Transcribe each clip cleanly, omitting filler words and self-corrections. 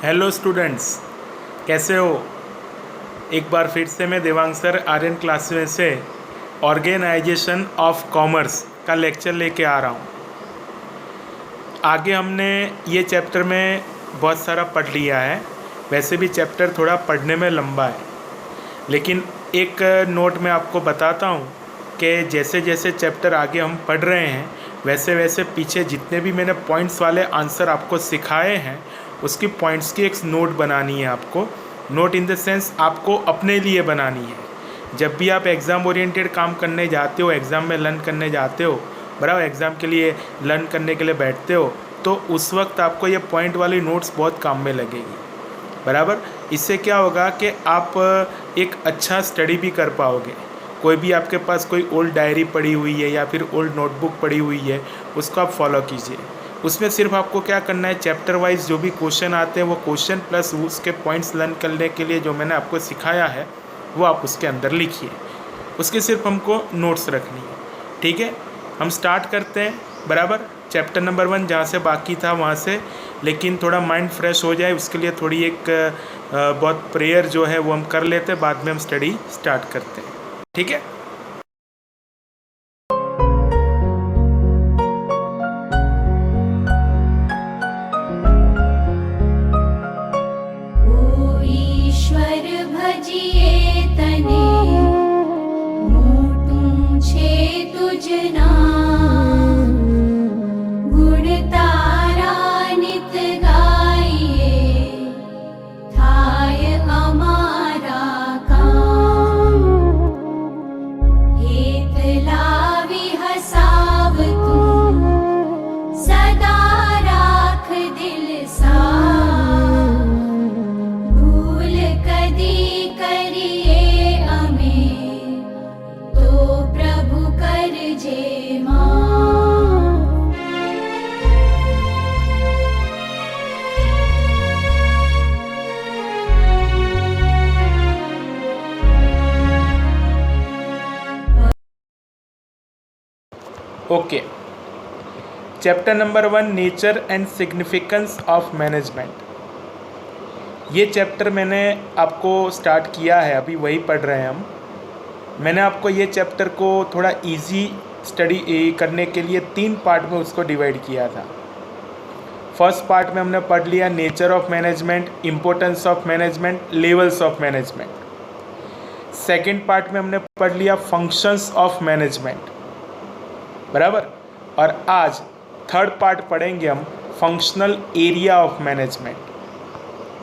Hello students, कैसे हो। एक बार फिर से मैं देवांग सर आर्यन क्लास में से ऑर्गेनाइजेशन ऑफ कॉमर्स का लेक्चर लेके आ रहा हूँ। आगे हमने ये चैप्टर में बहुत सारा पढ़ लिया है। वैसे भी चैप्टर थोड़ा पढ़ने में लंबा है, लेकिन एक नोट मैं आपको बताता हूँ कि जैसे जैसे चैप्टर आगे हम पढ़ रहे हैं वैसे वैसे पीछे जितने भी मैंने पॉइंट्स वाले आंसर आपको सिखाए हैं उसकी पॉइंट्स की एक नोट बनानी है आपको। नोट इन द सेंस आपको अपने लिए बनानी है। जब भी आप एग्ज़ाम ओरिएंटेड काम करने जाते हो, एग्ज़ाम में लर्न करने जाते हो, बराबर, एग्ज़ाम के लिए लर्न करने के लिए बैठते हो, तो उस वक्त आपको ये पॉइंट वाली नोट्स बहुत काम में लगेगी, बराबर। इससे क्या होगा कि आप एक अच्छा स्टडी भी कर पाओगे। कोई भी आपके पास कोई ओल्ड डायरी पड़ी हुई है या फिर ओल्ड नोटबुक पड़ी हुई है, उसको आप फॉलो कीजिए। उसमें सिर्फ आपको क्या करना है, चैप्टर वाइज जो भी क्वेश्चन आते हैं वो क्वेश्चन प्लस उसके पॉइंट्स लर्न करने के लिए जो मैंने आपको सिखाया है वो आप उसके अंदर लिखिए। उसके सिर्फ हमको नोट्स रखनी है, ठीक है। हम स्टार्ट करते हैं, बराबर। चैप्टर नंबर 1 जहाँ से बाकी था वहाँ से, लेकिन थोड़ा माइंड फ्रेश हो जाए उसके लिए थोड़ी एक बहुत प्रेयर जो है वो हम कर लेते हैं, बाद में हम स्टडी स्टार्ट करते हैं, ठीक है। ओ ईश्वर भजिए तने मोटू छे तुझ नाम गुण तारा नित गाइए थाय अमारा काम हेत लावी हसाव तू सदा राख दिल सा भूल कदी करिए अमे तो प्रभु कर जे मां। Okay, chapter number 1 nature and significance of management. ये चैप्टर मैंने आपको स्टार्ट किया है, अभी वही पढ़ रहे हैं हम। मैंने आपको ये चैप्टर को थोड़ा इजी स्टडी करने के लिए 3 पार्ट में उसको डिवाइड किया था। फर्स्ट पार्ट में हमने पढ़ लिया nature of management, importance of management, levels of management. Second part में हमने पढ़ लिया फंक्शंस ऑफ मैनेजमेंट, बराबर। और आज थर्ड पार्ट पढ़ेंगे हम फंक्शनल एरिया ऑफ मैनेजमेंट,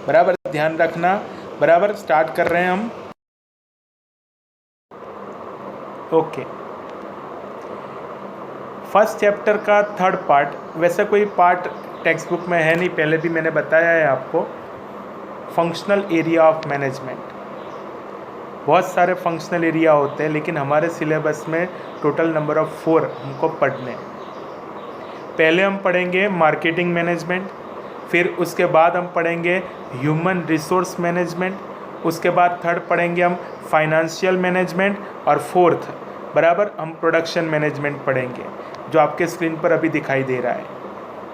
बराबर। ध्यान रखना, बराबर। स्टार्ट कर रहे हैं हम। ओके, फर्स्ट चैप्टर का थर्ड पार्ट, वैसे कोई पार्ट टेक्स्ट बुक में है नहीं, पहले भी मैंने बताया है आपको। फंक्शनल एरिया ऑफ मैनेजमेंट, बहुत सारे फंक्शनल एरिया होते हैं, लेकिन हमारे सिलेबस में टोटल नंबर ऑफ 4 हमको पढ़ने हैं। पहले हम पढ़ेंगे मार्केटिंग मैनेजमेंट, फिर उसके बाद हम पढ़ेंगे ह्यूमन रिसोर्स मैनेजमेंट, उसके बाद थर्ड पढ़ेंगे हम फाइनेंशियल मैनेजमेंट, और फोर्थ, बराबर, हम प्रोडक्शन मैनेजमेंट पढ़ेंगे, जो आपके स्क्रीन पर अभी दिखाई दे रहा है,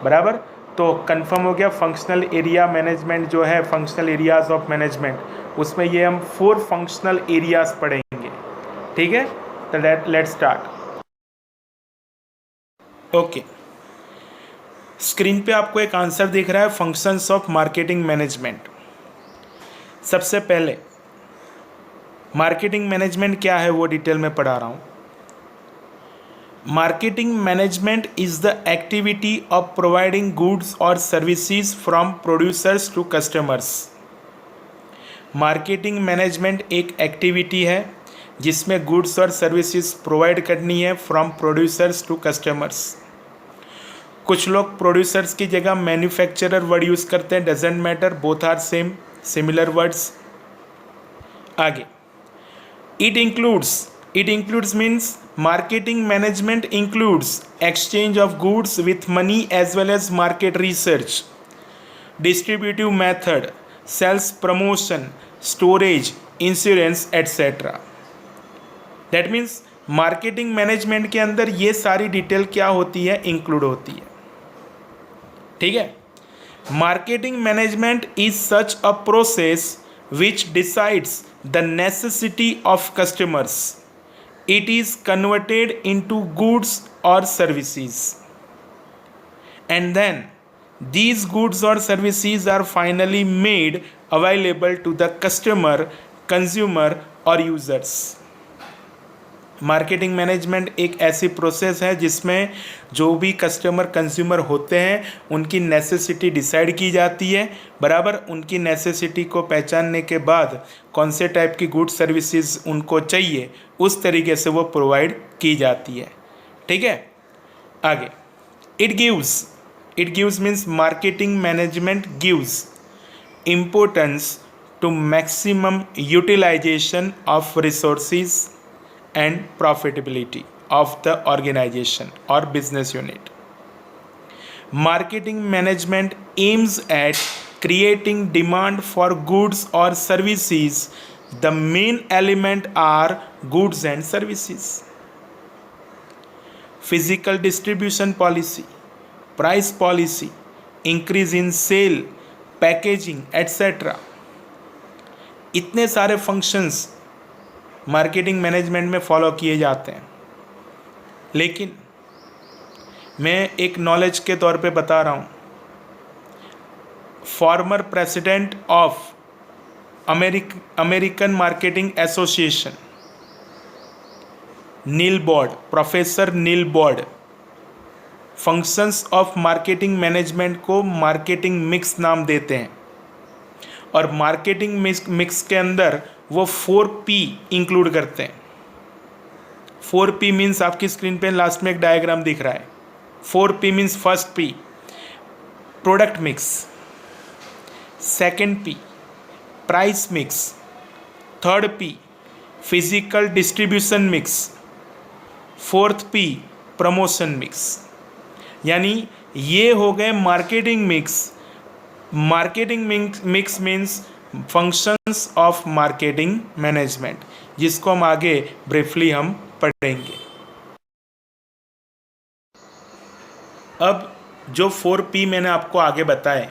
बराबर। तो कंफर्म हो गया, फंक्शनल एरिया मैनेजमेंट जो है, फंक्शनल एरियाज ऑफ मैनेजमेंट, उसमें ये हम 4 फंक्शनल एरियाज पढ़ेंगे, ठीक है। तो लेट स्टार्ट। ओके, स्क्रीन पे आपको एक आंसर दिख रहा है, फंक्शंस ऑफ मार्केटिंग मैनेजमेंट। सबसे पहले मार्केटिंग मैनेजमेंट क्या है वो डिटेल में पढ़ा रहा हूँ। Marketing management is the activity of providing goods और services from producers to customers. Marketing management एक एक्टिविटी है जिसमें गुड्स और सर्विसेज प्रोवाइड करनी है फ्रॉम प्रोड्यूसर्स टू कस्टमर्स। कुछ लोग प्रोड्यूसर्स की जगह मैन्युफैक्चरर वर्ड यूज़ करते हैं, doesn't matter, both are same, similar words. आगे, it includes means marketing management includes exchange of goods with money as well as market research, distributive method, sales promotion, storage, insurance etcetera. That means marketing management के अंदर ये सारी detail क्या होती है, include होती है, ठीक है। Marketing management is such a process which decides the necessity of customers. It is converted into goods or services. And then these goods or services are finally made available to the customer, consumer or users. Marketing management एक ऐसी process है जिसमें जो भी customer consumer होते हैं उनकी necessity decide की जाती है, बराबर। उनकी नेसेसिटी को पहचानने के बाद कौन से टाइप की गुड सर्विसेज उनको चाहिए उस तरीके से वो प्रोवाइड की जाती है। ठीक है, आगे it gives means marketing management gives importance to maximum utilisation of resources and profitability of the organization or business unit. Marketing management aims at creating demand for goods or services. The main element are goods and services. Physical distribution policy, price policy, increase in sale, packaging, etc. इतने सारे functions marketing management में follow किए जाते हैं, लेकिन मैं एक knowledge के तौर पे बता रहा हूँ। Former president of American marketing association Neil Borden, professor Neil Borden, functions of marketing management को मार्केटिंग मिक्स नाम देते हैं, और मार्केटिंग मिक्स के अंदर वो 4P इंक्लूड करते हैं। 4P मीन्स आपकी स्क्रीन पे लास्ट में एक डायग्राम दिख रहा है। 4P means first P product mix, second P price mix, third P physical distribution mix, fourth P promotion mix. यानी ये हो गए marketing mix. Marketing mix means functions of marketing management, जिसको हम आगे ब्रीफली हम पढ़ेंगे। अब जो 4P मैंने आपको आगे बताए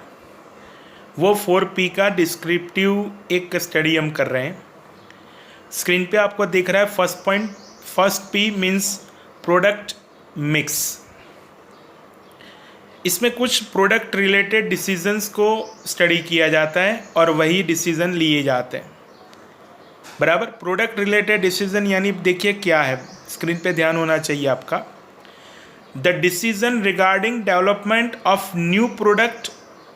वो 4P का डिस्क्रिप्टिव एक स्टडी हम कर रहे हैं। स्क्रीन पे आपको दिख रहा है first point, first P means product mix. इसमें कुछ प्रोडक्ट रिलेटेड डिसीजंस को स्टडी किया जाता है और वही डिसीजन लिए जाते हैं, बराबर। प्रोडक्ट रिलेटेड डिसीजन यानी देखिए क्या है, स्क्रीन पे ध्यान होना चाहिए आपका। The decision regarding development of new product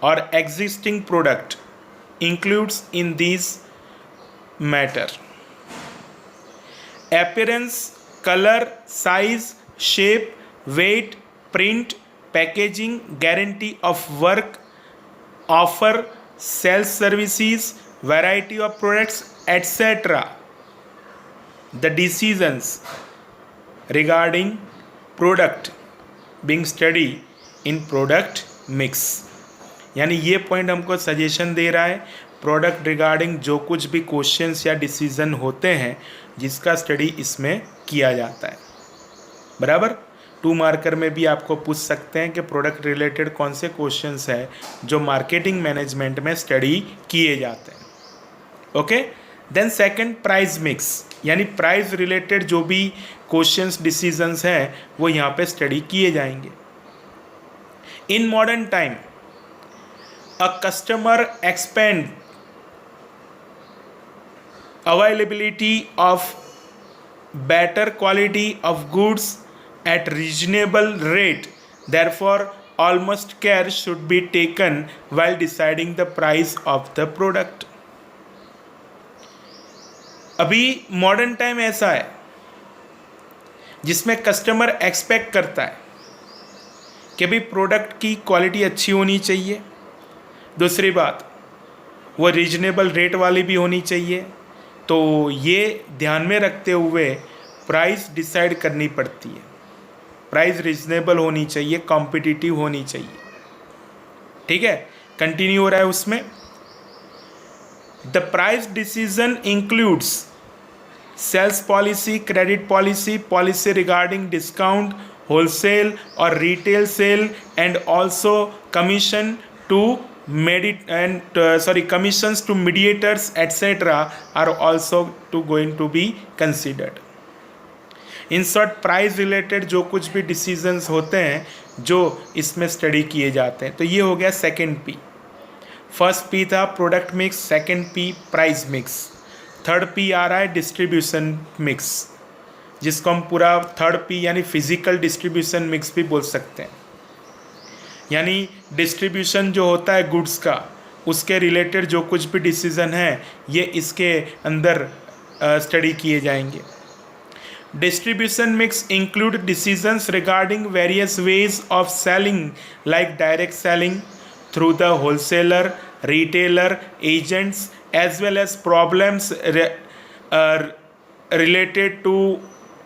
और existing product includes in this matter: appearance, colour, size, shape, weight, print, packaging, guarantee of work, offer, sales services, variety of products, etc. The decisions regarding product being studied in product mix. यानी ये point हमको suggestion दे रहा है product regarding जो कुछ भी questions या decision होते हैं जिसका स्टडी इसमें किया जाता है, बराबर। 2 मार्कर में भी आपको पूछ सकते हैं कि प्रोडक्ट रिलेटेड कौन से क्वेश्चंस है जो मार्केटिंग मैनेजमेंट में स्टडी किए जाते हैं। Okay, then second price mix, यानी प्राइस रिलेटेड जो भी क्वेश्चंस डिसीजंस हैं वो यहाँ पे स्टडी किए जाएंगे। In modern time a customer expand availability of better quality of goods at reasonable rate. Therefore, almost care should be taken while deciding the price of the product. अभी modern time ऐसा है जिसमें customer expect करता है कि भाई product की quality अच्छी होनी चाहिए, दूसरी बात वो रीजनेबल रेट वाली भी होनी चाहिए। तो ये ध्यान में रखते हुए प्राइस डिसाइड करनी पड़ती है। प्राइस रीजनेबल होनी चाहिए, कॉम्पिटिटिव होनी चाहिए। ठीक है, कंटिन्यू हो रहा है उसमें। The price decision includes sales policy, credit policy, policy regarding discount, wholesale और retail sale, and also commission, to commissions to mediators etc. are also going to be considered. In short price related जो कुछ भी decisions होते हैं जो इसमें study किए जाते हैं. तो ये हो गया सेकेंड पी. फर्स्ट पी था product mix, second P price mix, third P आ रहा है डिस्ट्रीब्यूशन मिक्स, जिसको हम पूरा थर्ड पी यानी फिजिकल डिस्ट्रीब्यूशन मिक्स भी बोल सकते हैं. यानी डिस्ट्रीब्यूशन जो होता है गुड्स का, उसके रिलेटेड जो कुछ भी डिसीजन है ये इसके अंदर स्टडी किए जाएंगे. Distribution mix include decisions regarding various ways of selling like direct selling through the wholesaler, retailer, agents as well as problems related to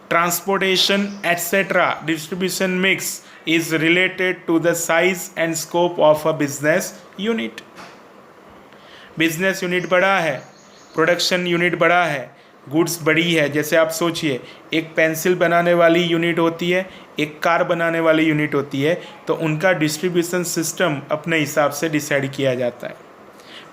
transportation etc. Distribution mix is related to the size and scope of a business unit. Business unit बड़ा है, production unit बड़ा है, goods बड़ी है. जैसे आप सोचिए एक पेंसिल बनाने वाली यूनिट होती है, एक कार बनाने वाली यूनिट होती है, तो उनका डिस्ट्रीब्यूशन सिस्टम अपने हिसाब से डिसाइड किया जाता है.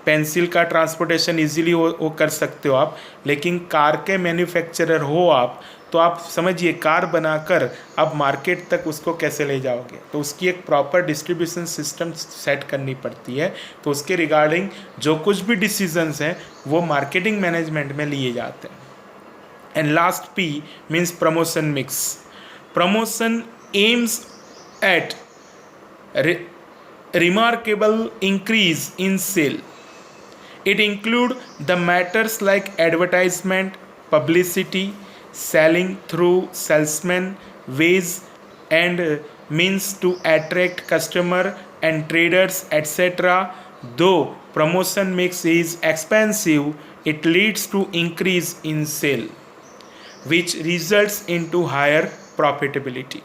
पेंसिल का ट्रांसपोर्टेशन इजीली वो कर सकते हो आप, लेकिन कार के मैन्युफैक्चरर हो आप तो आप समझिए कार बनाकर आप मार्केट तक उसको कैसे ले जाओगे. तो उसकी एक प्रॉपर डिस्ट्रीब्यूशन सिस्टम सेट करनी पड़ती है. तो उसके रिगार्डिंग जो कुछ भी डिसीजंस हैं वो मार्केटिंग मैनेजमेंट में लिए जाते हैं. And last P means promotion mix. Promotion aims at remarkable increase in sale. It include the matters like advertisement, publicity, selling through salesmen, ways and means to attract customer and traders etc. Though promotion mix is expensive, it leads to increase in sale, which results into higher profitability.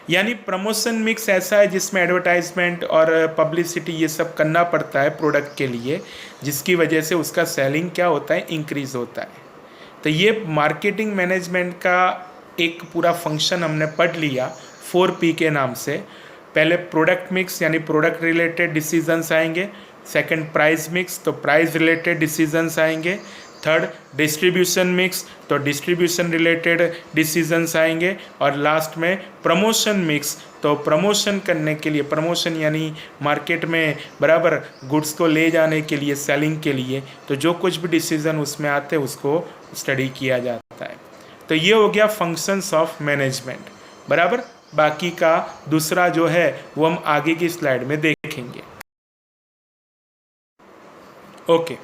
यानी promotion mix ऐसा है जिसमें advertisement और publicity ये सब करना पड़ता है प्रोडक्ट के लिए, जिसकी वजह से उसका सेलिंग क्या होता है, इंक्रीज़ होता है. तो ये मार्केटिंग मैनेजमेंट का एक पूरा फंक्शन हमने पढ़ लिया 4P के नाम से. पहले प्रोडक्ट मिक्स यानी प्रोडक्ट रिलेटेड डिसीजंस आएंगे, सेकंड प्राइस मिक्स तो प्राइस रिलेटेड डिसीजंस आएंगे, थर्ड डिस्ट्रीब्यूशन मिक्स तो डिस्ट्रीब्यूशन रिलेटेड डिसीजंस आएंगे, और लास्ट में प्रमोशन मिक्स तो प्रमोशन करने के लिए, प्रमोशन यानी मार्केट में बराबर गुड्स को ले जाने के लिए, सेलिंग के लिए, तो जो कुछ भी डिसीजन उसमें आते हैं उसको स्टडी किया जाता है. तो ये हो गया फंक्शंस ऑफ मैनेजमेंट बराबर. बाकी का दूसरा जो है वो हम आगे की स्लाइड में देखेंगे. ओके,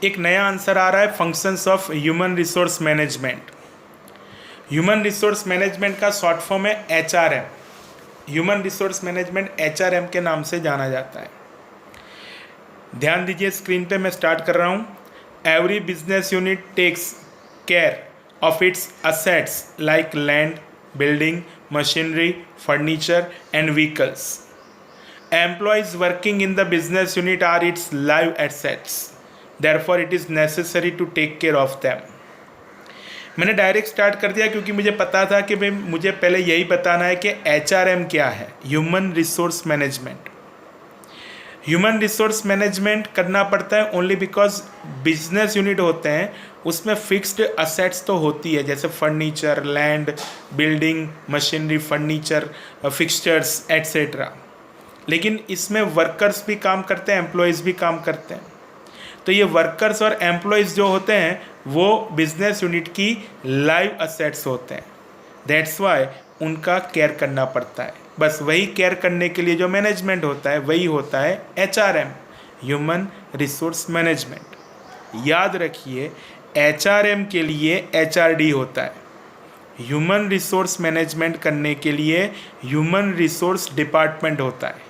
एक नया आंसर आ रहा है functions of human resource management. Human resource management का शॉर्ट फॉर्म है HRM. Human resource management HRM के नाम से जाना जाता है. ध्यान दीजिए स्क्रीन पे मैं स्टार्ट कर रहा हूँ. Every business unit takes care of its assets like land, building, machinery, furniture and vehicles. Employees working in the business unit are its live assets. Therefore, it is necessary to take care of them. मैंने direct start कर दिया क्योंकि मुझे पता था कि भाई मुझे पहले यही बताना है कि HRM क्या है, human resource management. Human resource management करना पड़ता है ओनली बिकॉज बिजनेस यूनिट होते हैं उसमें फिक्स्ड असेट्स तो होती है, जैसे furniture, land, building, machinery, furniture, fixtures etcetera. लेकिन इसमें वर्कर्स भी काम करते हैं, एम्प्लॉयज़ भी काम करते हैं. तो ये वर्कर्स और एम्प्लॉयज़ जो होते हैं वो बिजनेस यूनिट की लाइव असेट्स होते हैं. दैट्स वाई उनका केयर करना पड़ता है. बस वही केयर करने के लिए जो मैनेजमेंट होता है वही होता है HRM, ह्यूमन रिसोर्स मैनेजमेंट. याद रखिए HRM के लिए HRD होता है. ह्यूमन रिसोर्स मैनेजमेंट करने के लिए ह्यूमन रिसोर्स डिपार्टमेंट होता है.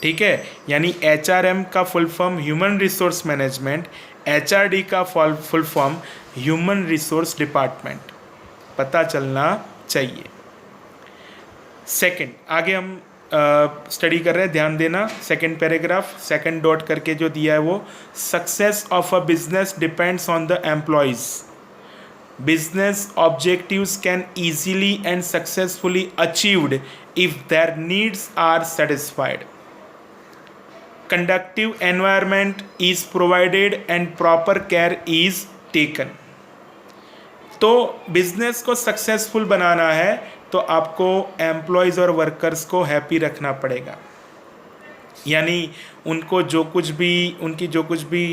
ठीक है, यानी HRM का full form human resource management, HRD का full form human resource department. पता चलना चाहिए. सेकंड, आगे हम स्टडी कर रहे हैं, ध्यान देना. सेकंड पैराग्राफ, सेकंड डॉट करके जो दिया है वो, success of a business depends on the employees. Business objectives can easily and successfully achieved if their needs are satisfied. conducive environment is provided and proper care is taken। तो business को successful बनाना है तो आपको employees और workers को happy रखना पड़ेगा, यानी उनको उनकी जो कुछ भी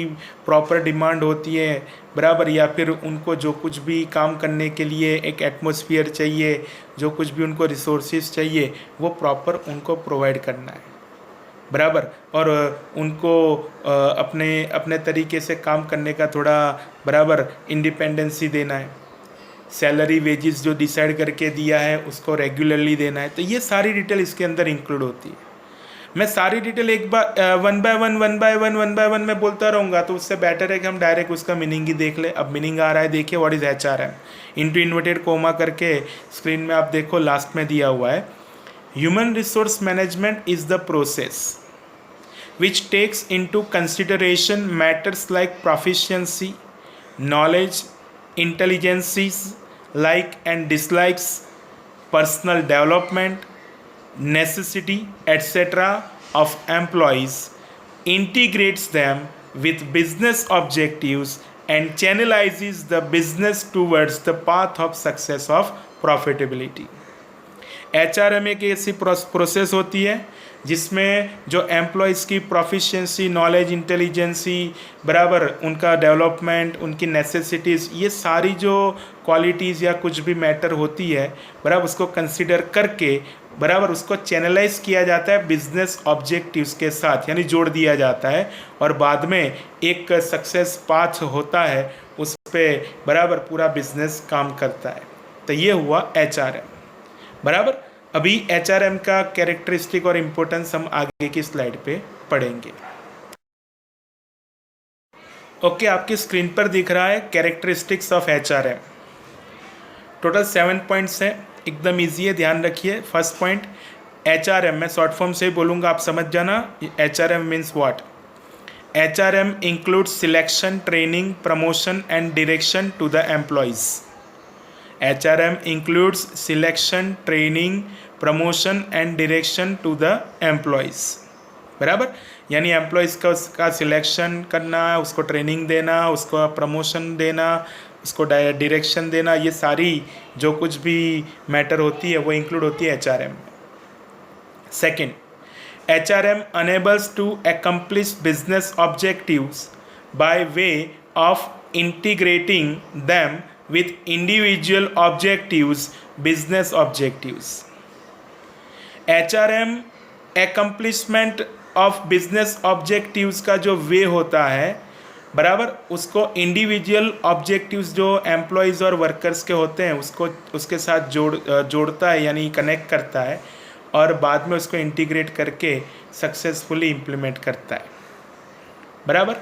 प्रॉपर डिमांड होती है बराबर, या फिर उनको जो कुछ भी काम करने के लिए एक एटमॉस्फेयर चाहिए, जो कुछ भी उनको रिसोर्सेज चाहिए वो प्रॉपर उनको प्रोवाइड करना है बराबर, और उनको अपने तरीके से काम करने का थोड़ा बराबर इंडिपेंडेंसी देना है। सैलरी वेजेस जो डिसाइड करके दिया है उसको रेगुलरली देना है। तो ये सारी डिटेल इसके अंदर इंक्लूड होती है। मैं सारी डिटेल एक बार वन बाय वन में बोलता रहूँगा तो उससे बेटर है कि हम डायरेक्ट उसका मीनिंग ही देख ले। अब मीनिंग आ रहा है, देखिए what is HRM, into inverted coma करके स्क्रीन में आप देखो लास्ट में दिया हुआ है। Human resource management is the process which takes into consideration matters like proficiency, knowledge, intelligences, like and dislikes, personal development, necessity, etc. of employees, integrates them with business objectives and channelizes the business towards the path of success of profitability। HRM एक ऐसी process होती है जिसमें जो employees की proficiency, knowledge, intelligence बराबर, उनका development, उनकी नेसेसिटीज़, ये सारी जो क्वालिटीज़ या कुछ भी मैटर होती है बराबर, उसको कंसिडर करके बराबर उसको चैनलाइज किया जाता है बिजनेस ऑब्जेक्टिव्स के साथ, यानी जोड़ दिया जाता है, और बाद में एक सक्सेस पाथ होता है, उस पर बराबर पूरा बिजनेस काम करता है। तो ये हुआ HRM बराबर। अभी HRM का कैरेक्टरिस्टिक और इम्पोर्टेंस हम आगे की स्लाइड पे पढ़ेंगे। ओके, आपकी स्क्रीन पर दिख रहा है characteristics of HRM। Total 7 points हैं, एकदम इजी है, ध्यान रखिए। फर्स्ट पॉइंट HRM, मैं शॉर्ट फॉर्म से ही बोलूँगा, आप समझ जाना। HRM means what? HRM includes selection, training, promotion and direction to the employees. HRM includes selection, training, promotion and direction to the employees बराबर, यानी एम्प्लॉयज़ का सिलेक्शन करना, उसको ट्रेनिंग देना, उसको प्रमोशन देना, उसको डायरेक्शन देना, ये सारी जो कुछ भी मैटर होती है वो इंक्लूड होती है HRM में। Second, HRM enables to accomplish business objectives by way of integrating them with individual objectives, business objectives। HRM accomplishment of business objectives का जो वे होता है बराबर, उसको इंडिविजुअल ऑब्जेक्टिव्स जो एम्प्लॉयज़ और वर्कर्स के होते हैं उसके साथ जोड़ता है, यानी कनेक्ट करता है, और बाद में उसको इंटीग्रेट करके सक्सेसफुली इम्प्लीमेंट करता है बराबर।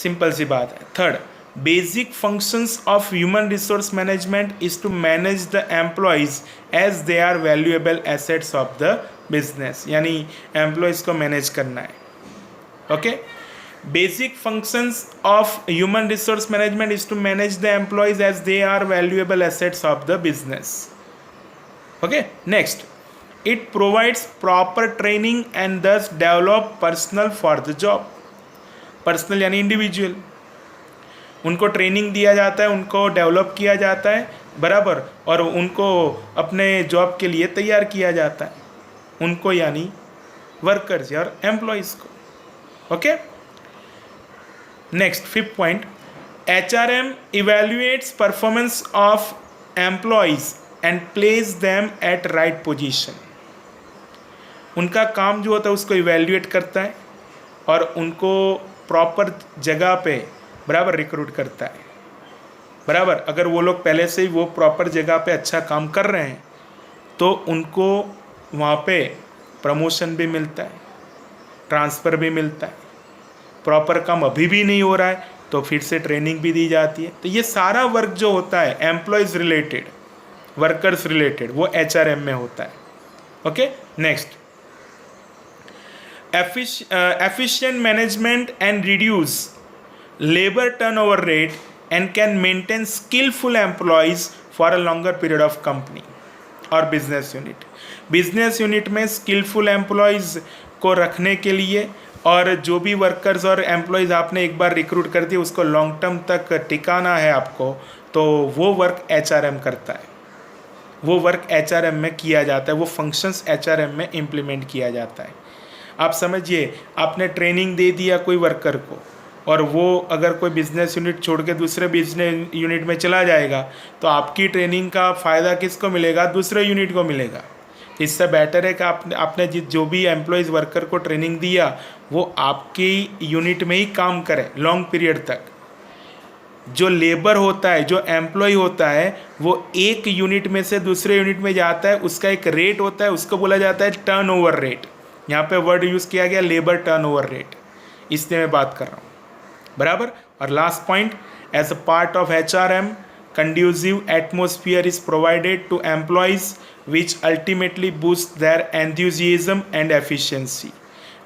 सिंपल सी बात है। Third, Basic functions of human resource management is to manage the employees as they are valuable assets of the business, यानी employees को manage करना है। Okay? Basic functions of human resource management is to manage the employees as they are valuable assets of the business. Okay? Next, it provides proper training and thus develop personnel for the job. Personal यानी individual, उनको training दिया जाता है, उनको develop किया जाता है बराबर, और उनको अपने जॉब के लिए तैयार किया जाता है, उनको यानी वर्कर्स और एम्प्लॉयज़ को। Okay, next fifth point, HRM evaluates performance of employees and place them at right position. उनका काम जो होता है उसको इवेल्युएट करता है और उनको प्रॉपर जगह पे बराबर रिक्रूट करता है बराबर। अगर वो लोग पहले से ही वो प्रॉपर जगह पे अच्छा काम कर रहे हैं तो उनको वहाँ पे प्रमोशन भी मिलता है, ट्रांसफ़र भी मिलता है। प्रॉपर काम अभी भी नहीं हो रहा है तो फिर से ट्रेनिंग भी दी जाती है। तो ये सारा वर्क जो होता है एम्प्लॉयज़ रिलेटेड, वर्कर्स रिलेटेड, वो HRM में होता है। Okay, next, efficient management and reduce labor turnover rate and can maintain skillful employees for a longer period of company और business unit। business unit में skillful employees को रखने के लिए और जो भी वर्कर्स और एम्प्लॉयज़ आपने एक बार रिक्रूट कर दिए उसको लॉन्ग टर्म तक टिकाना है आपको, तो वो वर्क HRM करता है, वो वर्क HRM में किया जाता है, वो फंक्शंस HRM में इम्प्लीमेंट किया जाता है। आप समझिए, आपने ट्रेनिंग दे दिया कोई वर्कर को और वो अगर कोई बिजनेस यूनिट छोड़ के दूसरे बिजनेस यूनिट में चला जाएगा तो आपकी ट्रेनिंग का फ़ायदा किसको मिलेगा? दूसरे यूनिट को मिलेगा। इससे बेटर है कि आपने जो भी एम्प्लॉयज़ वर्कर को ट्रेनिंग दिया वो आपकी यूनिट में ही काम करे लॉन्ग पीरियड तक। जो लेबर होता है, जो एम्प्लॉय होता है, वो एक यूनिट में से दूसरे यूनिट में जाता है, उसका एक रेट होता है, उसको बोला जाता है टर्नओवर रेट। यहाँ पे वर्ड यूज़ किया गया लेबर टर्नओवर रेट, इसलिए मैं बात कर रहा हूँ, बराबर। और last point, as a part of HRM conducive atmosphere is provided to employees which ultimately boost their enthusiasm and efficiency.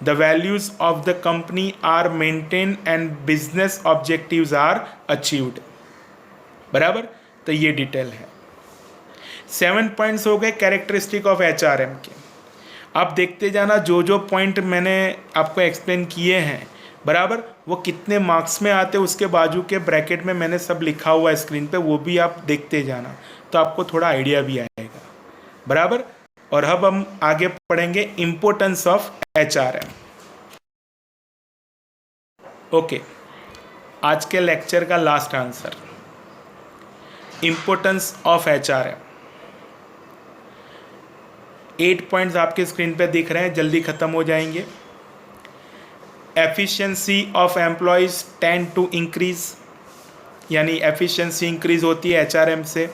The values of the company are maintained and business objectives are achieved. बराबर, तो ये detail है। 7 points हो गए characteristic of HRM के। आप देखते जाना जो जो पॉइंट मैंने आपको एक्सप्लेन किए हैं, बराबर, वो कितने मार्क्स में आते उसके बाजू के ब्रैकेट में मैंने सब लिखा हुआ है स्क्रीन पे, वो भी आप देखते जाना तो आपको थोड़ा आइडिया भी आएगा, बराबर। और अब हम आगे पढ़ेंगे इम्पोर्टेंस ऑफ HRM। ओके, आज के लेक्चर का last answer, importance of HRM। 8 points आपके स्क्रीन पे दिख रहे हैं, जल्दी ख़त्म हो जाएंगे। Efficiency of employees tend to increase, यानी एफिशिएंसी इंक्रीज होती है HRM से।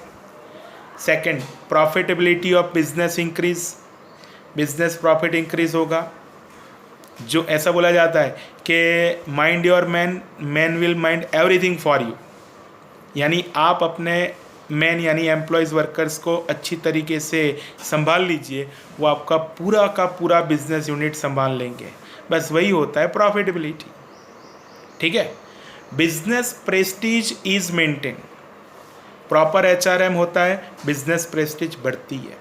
Second, profitability of business increase, business profit increase होगा। जो ऐसा बोला जाता है कि mind your man, man will mind everything for you, यानी आप अपने मैन यानी एम्प्लॉयज़ वर्कर्स को अच्छी तरीके से संभाल लीजिए, वो आपका पूरा का पूरा बिजनेस यूनिट संभाल लेंगे। बस वही होता है प्रॉफिटेबिलिटी, ठीक है। Business prestige is maintain, proper HRM होता है, बिजनेस प्रेस्टीज बढ़ती है।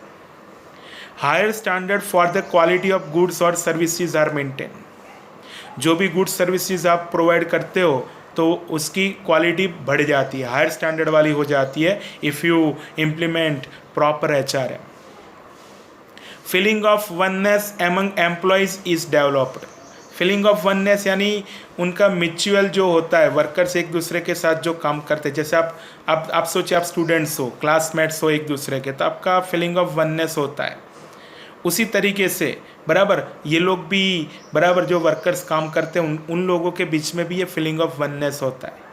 Higher standard for the quality of goods और सर्विसेज आर मेंटेन, जो भी गुड्स सर्विसेज आप प्रोवाइड करते हो तो उसकी क्वालिटी बढ़ जाती है, हायर स्टैंडर्ड वाली हो जाती है if you implement proper HRM। Feeling of oneness among employees is developed, feeling of oneness यानी उनका म्यूचुअल जो होता है, वर्कर्स एक दूसरे के साथ जो काम करते हैं, जैसे आप सोचिए आप स्टूडेंट्स हो, क्लासमेट्स हो एक दूसरे के, तो आपका फीलिंग ऑफ वननेस होता है। उसी तरीके से बराबर ये लोग भी बराबर जो वर्कर्स काम करते हैं उन लोगों के बीच में भी ये फीलिंग ऑफ वननेस होता है।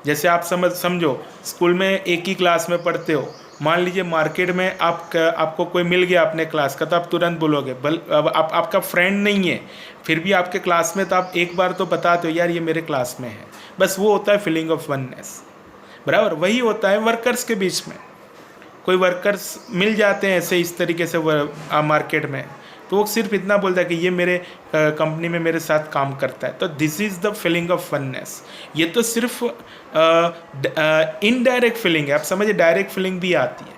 जैसे आप समझो स्कूल में एक ही क्लास में पढ़ते हो, मान लीजिए मार्केट में आपको कोई मिल गया अपने क्लास का, तो आप तुरंत बोलोगे, अब आपका फ्रेंड नहीं है फिर भी आपके क्लास में, तो आप एक बार तो बताते हो यार ये मेरे क्लास में है। बस वो होता है फीलिंग ऑफ वननेस, बराबर। वही होता है वर्कर्स के बीच में, कोई वर्कर्स मिल जाते हैं ऐसे इस तरीके से मार्केट में, तो वो सिर्फ इतना बोलता है कि ये मेरे कंपनी में मेरे साथ काम करता है, तो this is the feeling of oneness. ये तो सिर्फ इनडायरेक्ट फीलिंग है, आप समझिए डायरेक्ट फीलिंग भी आती है,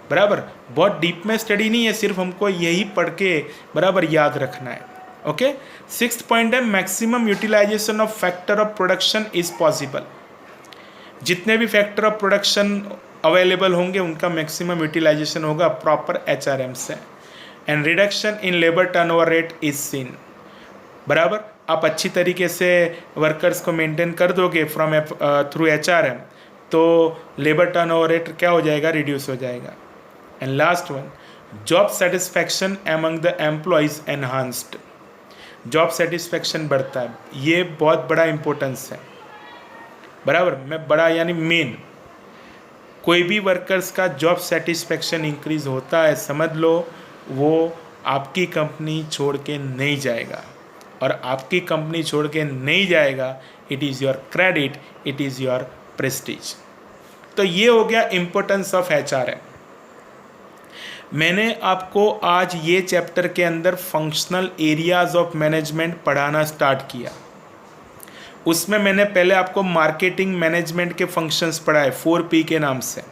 बराबर। बहुत डीप में स्टडी नहीं है, सिर्फ हमको यही पढ़ के बराबर याद रखना है। ओके, 6th पॉइंट है maximum utilisation of factor of production is possible. जितने भी फैक्टर ऑफ प्रोडक्शन अवेलेबल होंगे उनका मैक्सिमम यूटिलाइजेशन होगा प्रॉपर HRM से। And reduction in labour turnover rate is seen, बराबर। आप अच्छी तरीके से वर्कर्स को मेंटेन कर दोगे थ्रू HRM, तो लेबर टर्नओवर रेट क्या हो जाएगा? रिड्यूस हो जाएगा। And last one, job satisfaction among the employees enhanced, job satisfaction बढ़ता है, ये बहुत बड़ा इंपॉर्टेंस है, बराबर। मैं बड़ा यानी मेन, कोई भी वर्कर्स का जॉब सेटिस्फैक्शन इंक्रीज होता है, समझ लो वो आपकी कंपनी छोड़ के नहीं जाएगा, और आपकी कंपनी छोड़ के नहीं जाएगा, it is your credit, it is your Prestige. तो ये हो गया इम्पोर्टेंस ऑफ HRM। मैंने आपको आज ये चैप्टर के अंदर फंक्शनल एरियाज ऑफ मैनेजमेंट पढ़ाना स्टार्ट किया। उसमें मैंने पहले आपको मार्केटिंग मैनेजमेंट के फंक्शंस पढ़ाए 4P के नाम से,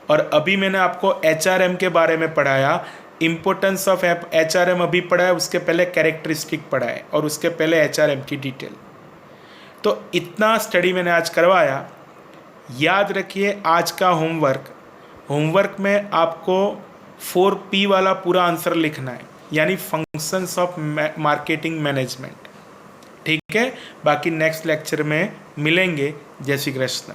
और अभी मैंने आपको HRM के बारे में पढ़ाया इम्पोर्टेंस ऑफ HRM अभी पढ़ा है, उसके पहले कैरेक्टरिस्टिक पढ़ा है और उसके पहले HRM की डिटेल। तो इतना स्टडी मैंने आज करवाया। याद रखिए आज का होमवर्क में आपको 4P वाला पूरा आंसर लिखना है, यानी फंक्शंस ऑफ मार्केटिंग मैनेजमेंट। ठीक है, बाकी नेक्स्ट लेक्चर में मिलेंगे। जय श्री कृष्ण।